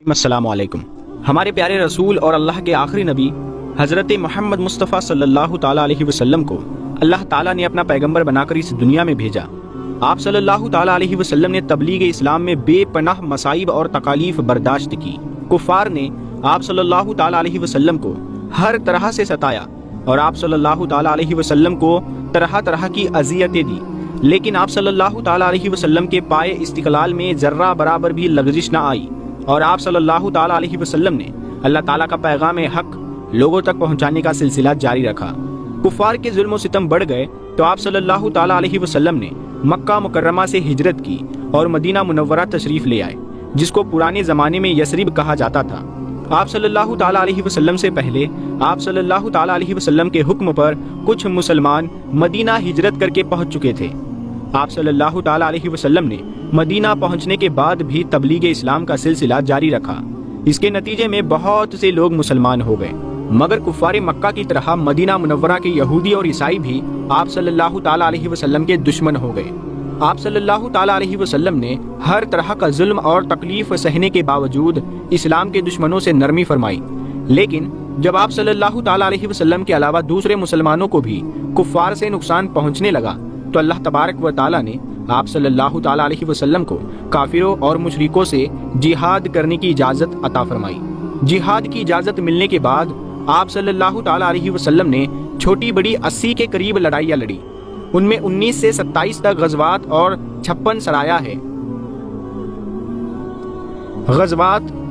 السلام علیکم۔ ہمارے پیارے رسول اور اللہ کے آخری نبی حضرت محمد مصطفیٰ صلی اللہ تعالیٰ علیہ وسلم کو اللہ تعالیٰ نے اپنا پیغمبر بنا کر اس دنیا میں بھیجا۔ آپ صلی اللہ تعالیٰ علیہ وسلم نے تبلیغ اسلام میں بے پناہ مصائب اور تکالیف برداشت کی۔ کفار نے آپ صلی اللہ تعالیٰ علیہ وسلم کو ہر طرح سے ستایا اور آپ صلی اللہ تعالیٰ علیہ وسلم کو طرح طرح کی اذیتیں دی، لیکن آپ صلی اللہ تعالیٰ علیہ وسلم کے پائے استقلال میں ذرہ برابر بھی لغزش نہ آئی، اور آپ صلی اللہ تعالیٰ علیہ وسلم نے اللہ تعالیٰ کا پیغام حق لوگوں تک پہنچانے کا سلسلہ جاری رکھا۔ کفار کے ظلم و ستم بڑھ گئے تو آپ صلی اللہ تعالیٰ علیہ وسلم نے مکہ مکرمہ سے ہجرت کی اور مدینہ منورہ تشریف لے آئے، جس کو پرانے زمانے میں یثرب کہا جاتا تھا۔ آپ صلی اللہ تعالیٰ علیہ وسلم سے پہلے آپ صلی اللہ تعالیٰ علیہ وسلم کے حکم پر کچھ مسلمان مدینہ ہجرت کر کے پہنچ چکے تھے۔ آپ صلی اللہ تعالیٰ علیہ وسلم نے مدینہ پہنچنے کے بعد بھی تبلیغ اسلام کا سلسلہ جاری رکھا۔ اس کے نتیجے میں بہت سے لوگ مسلمان ہو گئے، مگر کفار مکہ کی طرح مدینہ منورہ کے یہودی اور عیسائی بھی آپ صلی اللہ تعالیٰ علیہ وسلم کے دشمن ہو گئے۔ آپ صلی اللہ تعالیٰ علیہ وسلم نے ہر طرح کا ظلم اور تکلیف سہنے کے باوجود اسلام کے دشمنوں سے نرمی فرمائی، لیکن جب آپ صلی اللہ تعالیٰ علیہ وسلم کے علاوہ دوسرے مسلمانوں کو بھی کفار سے نقصان پہنچنے لگا تو اللہ تبارک و تعالیٰ نے آپ صلی اللہ تعالیٰ علیہ وسلم کو کافروں اور مشرکوں سے جہاد کرنے کی اجازت عطا فرمائی۔ جہاد کی اجازت ملنے کے بعد آپ صلی اللہ تعالیٰ علیہ وسلم نے چھوٹی بڑی 80 کے قریب لڑائیاں لڑی، ان میں 19 سے 27 تک غزوات اور 56 سرایا ہے۔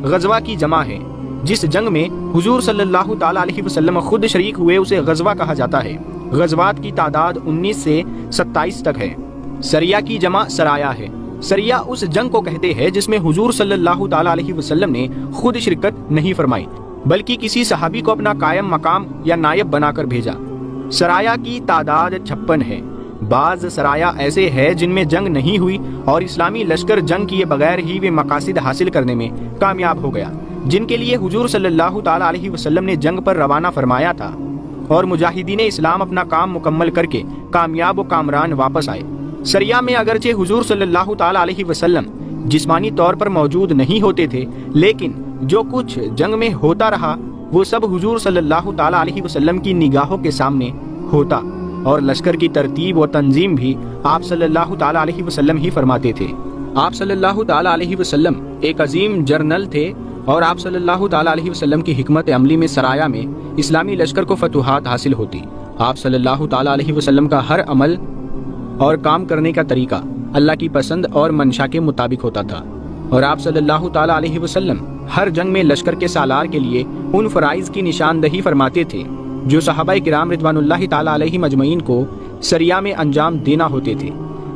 غزوہ کی جمع ہے۔ جس جنگ میں حضور صلی اللہ تعالیٰ علیہ وسلم خود شریک ہوئے اسے غزوہ کہا جاتا ہے۔ غزوات کی تعداد 19 سے 27 تک ہے۔ سریہ کی جمع سرایا ہے۔ سریہ اس جنگ کو کہتے ہیں جس میں حضور صلی اللہ تعالیٰ علیہ وسلم نے خود شرکت نہیں فرمائی، بلکہ کسی صحابی کو اپنا قائم مقام یا نائب بنا کر بھیجا۔ سرایا کی تعداد 56 ہے۔ بعض سرایا ایسے ہیں جن میں جنگ نہیں ہوئی اور اسلامی لشکر جنگ کیے بغیر ہی وہ مقاصد حاصل کرنے میں کامیاب ہو گیا جن کے لیے حضور صلی اللہ تعالیٰ علیہ وسلم نے جنگ پر روانہ فرمایا تھا، اور مجاہدین اسلام اپنا کام مکمل کر کے کامیاب و کامران واپس آئے۔ سریہ میں اگرچہ حضور صلی اللہ تعالیٰ علیہ وسلم جسمانی طور پر موجود نہیں ہوتے تھے، لیکن جو کچھ جنگ میں ہوتا رہا وہ سب حضور صلی اللہ تعالیٰ علیہ وسلم کی نگاہوں کے سامنے ہوتا، اور لشکر کی ترتیب و تنظیم بھی آپ صلی اللہ تعالیٰ علیہ وسلم ہی فرماتے تھے۔ آپ صلی اللہ تعالیٰ علیہ وسلم ایک عظیم جرنل تھے، اور آپ صلی اللہ تعالیٰ علیہ وسلم کی حکمت عملی میں سرایا میں اسلامی لشکر کو فتوحات حاصل ہوتی۔ آپ صلی اللہ تعالیٰ علیہ وسلم کا ہر عمل اور کام کرنے کا طریقہ اللہ کی پسند اور منشا کے مطابق ہوتا تھا، اور آپ صلی اللہ تعالیٰ علیہ وسلم ہر جنگ میں لشکر کے سالار کے لیے ان فرائض کی نشاندہی فرماتے تھے جو صحابہ کرام رضوان اللہ تعالیٰ علیہ مجمعین کو سریہ میں انجام دینا ہوتے تھے۔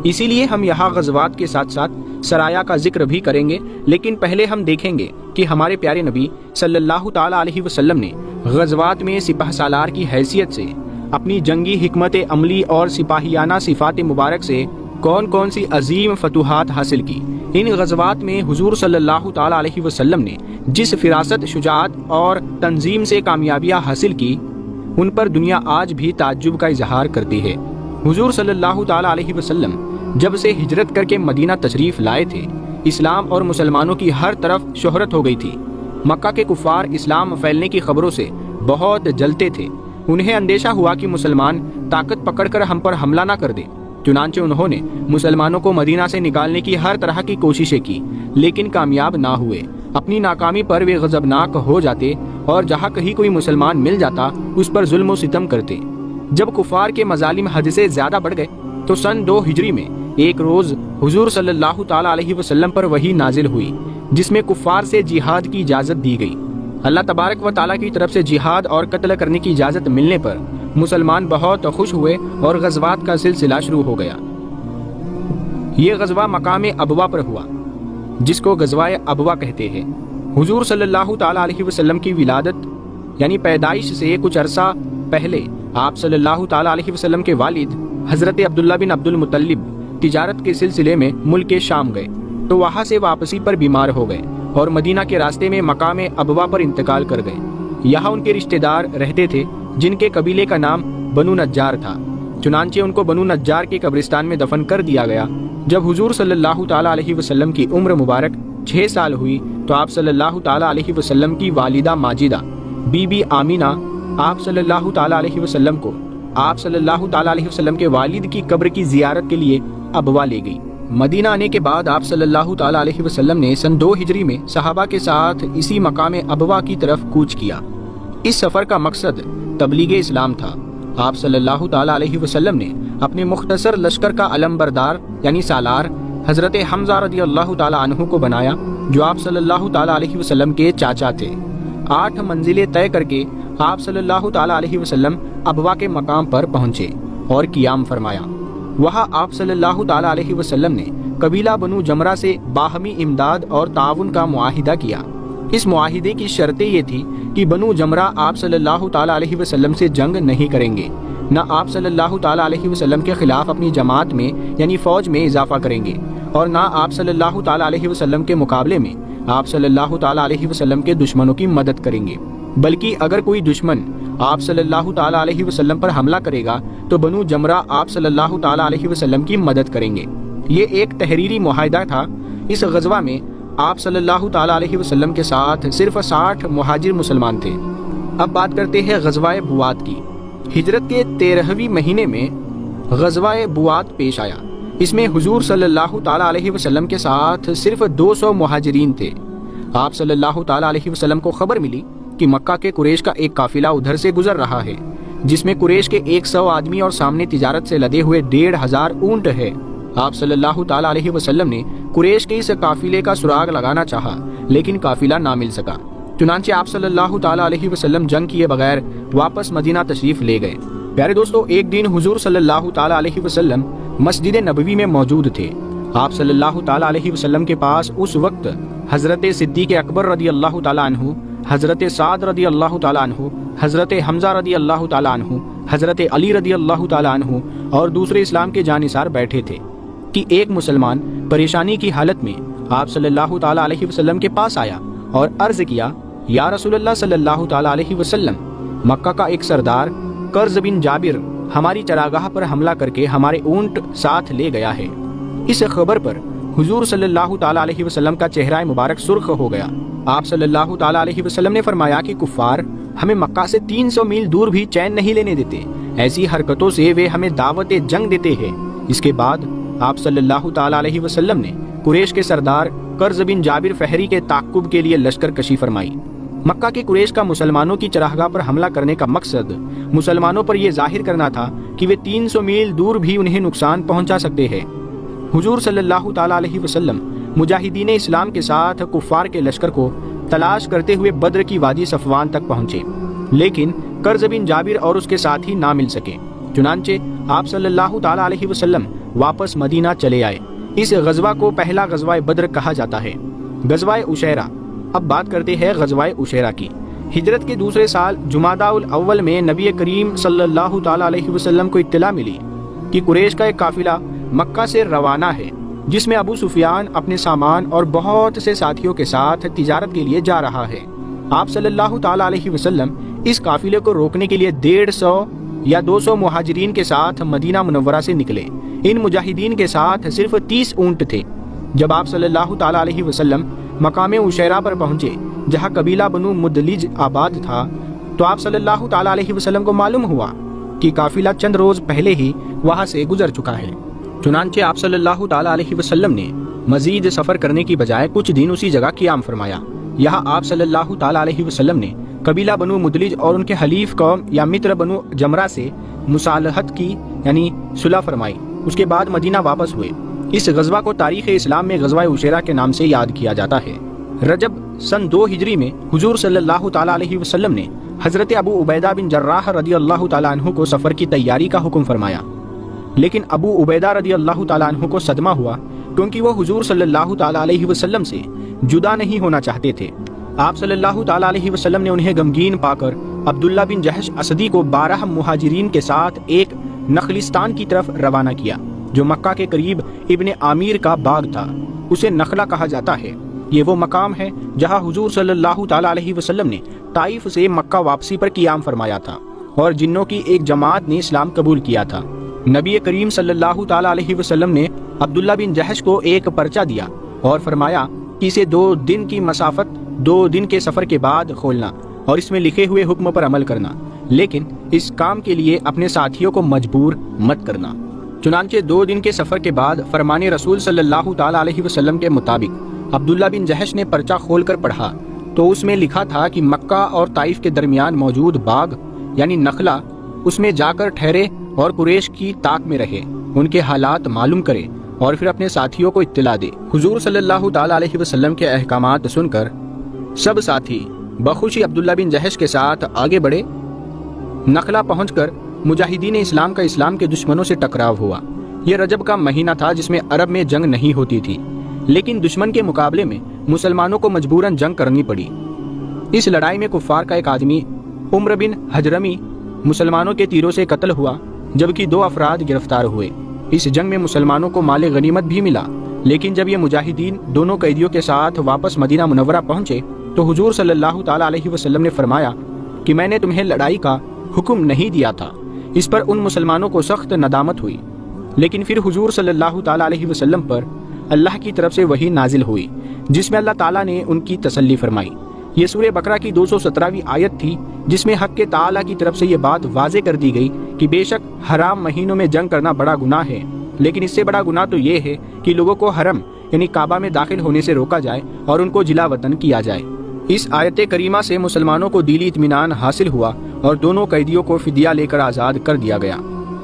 اسی لیے ہم یہاں غزوات کے ساتھ ساتھ سرایا کا ذکر بھی کریں گے، لیکن پہلے ہم دیکھیں گے کہ ہمارے پیارے نبی صلی اللہ تعالیٰ علیہ وسلم نے غزوات میں سپہ سالار کی حیثیت سے اپنی جنگی حکمت عملی اور سپاہیانہ صفات مبارک سے کون کون سی عظیم فتوحات حاصل کی۔ ان غزوات میں حضور صلی اللہ تعالیٰ علیہ وسلم نے جس فراست، شجاعت اور تنظیم سے کامیابیاں حاصل کی، ان پر دنیا آج بھی تعجب کا اظہار کرتی ہے۔ حضور صلی اللہ تعالیٰ علیہ وسلم جب سے ہجرت کر کے مدینہ تشریف لائے تھے، اسلام اور مسلمانوں کی ہر طرف شہرت ہو گئی تھی۔ مکہ کے کفار اسلام پھیلنے کی خبروں سے بہت جلتے تھے۔ انہیں اندیشہ ہوا کہ مسلمان طاقت پکڑ کر ہم پر حملہ نہ کر دیں، چنانچہ انہوں نے مسلمانوں کو مدینہ سے نکالنے کی ہر طرح کی کوششیں کی، لیکن کامیاب نہ ہوئے۔ اپنی ناکامی پر وہ غضبناک ہو جاتے اور جہاں کہیں کوئی مسلمان مل جاتا اس پر ظلم و ستم کرتے۔ جب کفار کے مظالم حد سے زیادہ بڑھ گئے تو سن 2 ہجری میں ایک روز حضور صلی اللہ تعالیٰ علیہ وسلم پر وحی نازل ہوئی جس میں کفار سے جہاد کی اجازت دی گئی۔ اللہ تبارک و تعالیٰ کی طرف سے جہاد اور قتل کرنے کی اجازت ملنے پر مسلمان بہت خوش ہوئے اور غزوات کا سلسلہ شروع ہو گیا۔ یہ غزوہ مقام ابوا پر ہوا، جس کو غزوہ ابوا کہتے ہیں۔ حضور صلی اللہ تعالیٰ علیہ وسلم کی ولادت یعنی پیدائش سے کچھ عرصہ پہلے آپ صلی اللہ تعالیٰ علیہ وسلم کے والد حضرت عبداللہ بن عبد المطلب تجارت کے سلسلے میں ملک شام گئے تو وہاں سے واپسی پر بیمار ہو گئے اور مدینہ کے راستے میں مقام ابوا پر انتقال کر گئے۔ یہاں ان کے رشتہ دار رہتے تھے جن کے قبیلے کا نام بنو نجار تھا، چنانچہ ان کو بنو نجار کے قبرستان میں دفن کر دیا گیا۔ جب حضور صلی اللہ تعالیٰ علیہ وسلم کی عمر مبارک 6 سال ہوئی تو آپ صلی اللہ تعالیٰ علیہ وسلم کی والدہ ماجدہ بی بی آمینہ آپ صلی اللہ تعالیٰ علیہ وسلم کو آپ صلی اللہ تعالیٰ علیہ وسلم کے والد کی قبر کی زیارت کے لیے ابوا لے گئی۔ مدینہ آنے کے بعد آپ صلی اللہ تعالیٰ علیہ وسلم نے سن 2 ہجری میں صحابہ کے ساتھ اسی مقام ابوا کی طرف کوچ کیا۔ اس سفر کا مقصد تبلیغ اسلام تھا۔ آپ صلی اللہ تعالیٰ علیہ وسلم نے اپنے مختصر لشکر کا علم بردار یعنی سالار حضرت حمزہ رضی اللہ تعالیٰ عنہ کو بنایا، جو آپ صلی اللہ تعالیٰ علیہ وسلم کے چاچا تھے۔ 8 منزلیں طے کر کے آپ صلی اللہ تعالیٰ علیہ وسلم ابوا کے مقام پر پہنچے اور قیام فرمایا۔ وہاں آپ صلی اللہ تعالیٰ علیہ وسلم نے قبیلہ بنو جمرہ سے باہمی امداد اور تعاون کا معاہدہ کیا۔ اس معاہدے کی شرطیں یہ تھی کہ بنو جمرہ آپ صلی اللہ تعالیٰ علیہ وسلم سے جنگ نہیں کریں گے، نہ آپ صلی اللہ تعالیٰ علیہ وسلم کے خلاف اپنی جماعت میں یعنی فوج میں اضافہ کریں گے، اور نہ آپ صلی اللہ تعالیٰ علیہ وسلم کے مقابلے میں آپ صلی اللہ تعالیٰ علیہ وسلم کے دشمنوں کی مدد کریں گے، بلکہ اگر کوئی دشمن آپ صلی اللہ تعالیٰ علیہ وسلم پر حملہ کرے گا تو بنو جمرہ آپ صلی اللہ تعالیٰ علیہ وسلم کی مدد کریں گے۔ یہ ایک تحریری معاہدہ تھا۔ اس غزوہ میں آپ صلی اللہ تعالیٰ علیہ وسلم کے ساتھ صرف 60 مہاجر مسلمان تھے۔ اب بات کرتے ہیں غزوہ بوات کی۔ ہجرت کے 13ویں مہینے میں غزوہ بوات پیش آیا۔ اس میں حضور صلی اللہ تعالیٰ علیہ وسلم کے ساتھ صرف 200 مہاجرین تھے۔ آپ صلی اللہ تعالیٰ علیہ وسلم کو خبر ملی کہ مکہ کے قریش کا ایک قافلہ ادھر سے گزر رہا ہے، جس میں قریش کے 100 آدمی اور سامنے تجارت سے لدے ہوئے 1500 اونٹ ہے۔ آپ صلی اللہ تعالیٰ علیہ وسلم نے قریش کے اس قافلے کا سراغ لگانا چاہا، لیکن قافلہ نہ مل سکا۔ چنانچہ آپ صلی اللہ تعالیٰ علیہ وسلم جنگ کیے بغیر واپس مدینہ تشریف لے گئے۔ پیارے دوستو، ایک دن حضور صلی اللہ تعالیٰ علیہ وسلم مسجد نبوی میں موجود تھے۔ آپ صلی اللہ تعالیٰ علیہ وسلم کے پاس اس وقت حضرت صدیق اکبر رضی اللہ تعالیٰ عنہ، حضرت سعد رضی اللہ تعالیٰ عنہ، حضرت حمزہ رضی اللہ تعالیٰ عنہ، حضرت علی رضی اللہ تعالیٰ عنہ اور دوسرے اسلام کے جانثار بیٹھے تھے کہ ایک مسلمان پریشانی کی حالت میں آپ صلی اللہ تعالیٰ علیہ وسلم کے پاس آیا اور عرض کیا، یا رسول اللہ صلی اللہ تعالیٰ علیہ وسلم، مکہ کا ایک سردار قرظ بن جابر ہماری چراگاہ پر حملہ کر کے ہمارے اونٹ ساتھ لے گیا ہے۔ اس خبر پر حضور صلی اللہ تعالیٰ علیہ وسلم کا چہرہ مبارک سرخ ہو گیا۔ آپ صلی اللہ تعالیٰ علیہ وسلم نے فرمایا کہ کفار ہمیں مکہ سے 300 میل دور بھی چین نہیں لینے دیتے، ایسی حرکتوں سے وہ ہمیں دعوت جنگ دیتے ہیں۔ اس کے بعد آپ صلی اللہ تعالیٰ علیہ وسلم نے قریش کے سردار قرظ بن جابر فہری کے تعقب کے لیے لشکر کشی فرمائی۔ مکہ کے قریش کا مسلمانوں کی چراگاہ پر حملہ کرنے کا مقصد مسلمانوں پر یہ ظاہر کرنا تھا کہ وہ 300 میل دور بھی انہیں نقصان پہنچا سکتے ہیں۔ حضور صلی اللہ تعالیٰ علیہ وسلم مجاہدین اسلام کے ساتھ کفار کے لشکر کو تلاش کرتے ہوئے بدر کی وادی صفوان تک پہنچے، لیکن قرظ بن جابر اور اس کے ساتھی نہ مل سکے۔ چنانچہ آپ صلی اللہ تعالیٰ علیہ وسلم واپس مدینہ چلے آئے۔ اس غزوہ کو پہلا غزوہ بدر کہا جاتا ہے۔ غزوہ عشیرہ۔ اب بات کرتے ہیں غزوہ عشیرہ کی۔ ہجرت کے دوسرے سال جمادی الاول میں نبی کریم صلی اللہ تعالیٰ علیہ وسلم کو اطلاع ملی کہ قریش کا ایک قافلہ مکہ سے روانہ ہے، جس میں ابو سفیان اپنے سامان اور بہت سے ساتھیوں کے ساتھ تجارت کے لیے جا رہا ہے۔ آپ صلی اللہ تعالیٰ علیہ وسلم اس قافلے کو روکنے کے لیے 150 یا 200 مہاجرین کے ساتھ مدینہ منورہ سے نکلے۔ ان مجاہدین کے ساتھ صرف 30 اونٹ تھے۔ جب آپ صلی اللہ تعالیٰ علیہ وسلم مقام عشیرہ پر پہنچے، جہاں قبیلہ بنو مدلج آباد تھا، تو آپ صلی اللہ تعالیٰ علیہ وسلم کو معلوم ہوا کہ قافلہ چند روز پہلے ہی وہاں سے گزر چکا ہے۔ چنانچہ آپ صلی اللہ تعالیٰ علیہ وسلم نے مزید سفر کرنے کی بجائے کچھ دن اسی جگہ قیام فرمایا۔ یہاں آپ صلی اللہ تعالیٰ علیہ وسلم نے قبیلہ بنو مدلج اور ان کے حلیف قوم یا متر بنو جمرہ سے مصالحت کی یعنی صلح فرمائی۔ اس کے بعد مدینہ واپس ہوئے۔ اس غزوہ کو تاریخ اسلام میں غزوہ عشیرہ کے نام سے یاد کیا جاتا ہے۔ رجب سن 2 ہجری میں حضور صلی اللہ تعالیٰ علیہ وسلم نے حضرت ابو عبیدہ بن جراح رضی اللہ تعالیٰ عنہ کو سفر کی تیاری کا حکم فرمایا، لیکن ابو عبیدہ رضی اللہ تعالیٰ عنہ کو صدمہ ہوا کیونکہ وہ حضور صلی اللہ تعالیٰ علیہ وسلم سے جدا نہیں ہونا چاہتے تھے۔ آپ صلی اللہ تعالیٰ علیہ وسلم نے انہیں غمگین پا کر عبداللہ بن جحش اسدی کو 12 مہاجرین کے ساتھ ایک نخلستان کی طرف روانہ کیا، جو مکہ کے قریب ابن عامر کا باغ تھا۔ اسے نخلا کہا جاتا ہے۔ یہ وہ مقام ہے جہاں حضور صلی اللہ تعالیٰ علیہ وسلم نے طائف سے مکہ واپسی پر قیام فرمایا تھا اور جنوں کی ایک جماعت نے اسلام قبول کیا تھا۔ نبی کریم صلی اللہ تعالیٰ علیہ وسلم نے عبداللہ بن جحش کو ایک پرچہ دیا اور فرمایا مکی سے 2 دن کی مسافت 2 دن کے سفر کے بعد کھولنا اور اس میں لکھے ہوئے حکم پر عمل کرنا، لیکن اس کام کے لیے اپنے ساتھیوں کو مجبور مت کرنا۔ چنانچہ 2 دن کے سفر کے بعد فرمان رسول صلی اللہ تعالیٰ علیہ وسلم کے مطابق عبداللہ بن جحش نے پرچہ کھول کر پڑھا تو اس میں لکھا تھا کہ مکہ اور طائف کے درمیان موجود باغ یعنی نخلا، اس میں جا کر ٹھہرے اور قریش کی طاق میں رہے، ان کے حالات معلوم کرے اور پھر اپنے ساتھیوں کو اطلاع دے۔ حضور صلی اللہ تعالیٰ علیہ وسلم کے احکامات سن کر سب ساتھی بخوشی عبداللہ بن جحش کے ساتھ آگے بڑھے۔ نخلا پہنچ کر مجاہدین اسلام کا اسلام کے دشمنوں سے ٹکراؤ ہوا۔ یہ رجب کا مہینہ تھا جس میں عرب میں جنگ نہیں ہوتی تھی، لیکن دشمن کے مقابلے میں مسلمانوں کو مجبوراً جنگ کرنی پڑی۔ اس لڑائی میں کفار کا ایک آدمی عمر بن حجرمی مسلمانوں کے تیروں سے قتل ہوا، جبکہ 2 افراد گرفتار ہوئے۔ اس جنگ میں مسلمانوں کو مال غنیمت بھی ملا، لیکن جب یہ مجاہدین دونوں قیدیوں کے ساتھ واپس مدینہ منورہ پہنچے تو حضور صلی اللہ تعالیٰ علیہ وسلم نے فرمایا کہ میں نے تمہیں لڑائی کا حکم نہیں دیا تھا۔ اس پر ان مسلمانوں کو سخت ندامت ہوئی، لیکن پھر حضور صلی اللہ تعالیٰ علیہ وسلم پر اللہ کی طرف سے وحی نازل ہوئی جس میں اللہ تعالیٰ نے ان کی تسلی فرمائی۔ یہ سورہ بقرہ کی 217ویں آیت تھی جس میں حق تعالیٰ کی طرف سے یہ بات واضح کر دی گئی کہ بے شک حرام مہینوں میں جنگ کرنا بڑا گناہ ہے، لیکن اس سے بڑا گناہ تو یہ ہے کہ لوگوں کو حرم یعنی کعبہ میں داخل ہونے سے روکا جائے اور ان کو جلا وطن کیا جائے۔ اس آیت کریمہ سے مسلمانوں کو دلی اطمینان حاصل ہوا اور دونوں قیدیوں کو فدیہ لے کر آزاد کر دیا گیا۔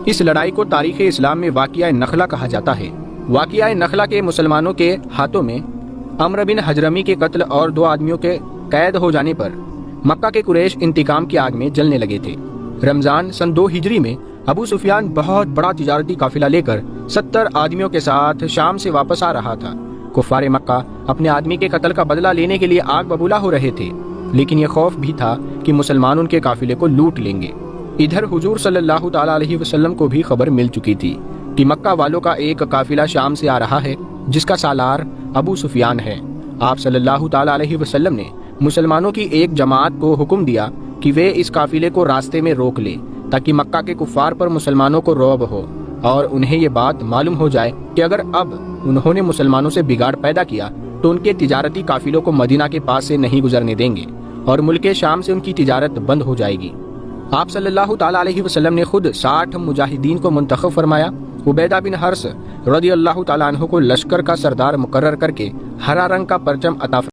اس لڑائی کو تاریخ اسلام میں واقعہ نخلا کہا جاتا ہے۔ واقعہ نخلا کے مسلمانوں کے ہاتھوں میں عمر بن حجرمی کے قتل اور 2 آدمیوں کے قید ہو جانے پر مکہ کے قریش انتقام کی آگ میں جلنے لگے تھے۔ رمضان سن 2 ہجری میں ابو سفیان بہت بڑا تجارتی قافلہ لے کر 70 آدمیوں کے ساتھ شام سے واپس آ رہا تھا۔ کفار مکہ اپنے آدمی کے قتل کا بدلہ لینے کے لیے آگ ببولا ہو رہے تھے، لیکن یہ خوف بھی تھا کہ مسلمان ان کے قافلے کو لوٹ لیں گے۔ ادھر حضور صلی اللہ تعالیٰ علیہ وسلم کو بھی خبر مل چکی تھی کہ مکہ والوں کا ایک قافلہ شام سے آ رہا ہے جس کا سالار ابو سفیان ہے۔ آپ صلی اللہ تعالیٰ علیہ وسلم نے مسلمانوں کی ایک جماعت کو حکم دیا کہ وہ اس قافلے کو راستے میں روک لے تاکہ مکہ کے کفار پر مسلمانوں کو رعب ہو اور انہیں یہ بات معلوم ہو جائے کہ اگر اب انہوں نے مسلمانوں سے بگاڑ پیدا کیا تو ان کے تجارتی قافلوں کو مدینہ کے پاس سے نہیں گزرنے دیں گے اور ملک شام سے ان کی تجارت بند ہو جائے گی۔ آپ صلی اللہ تعالیٰ علیہ وسلم نے خود 60 مجاہدین کو منتخب فرمایا۔ عبیدہ بن حرس رضی اللہ تعالیٰ عنہ کو لشکر کا سردار مقرر کر کے ہرا رنگ کا پرچم عطا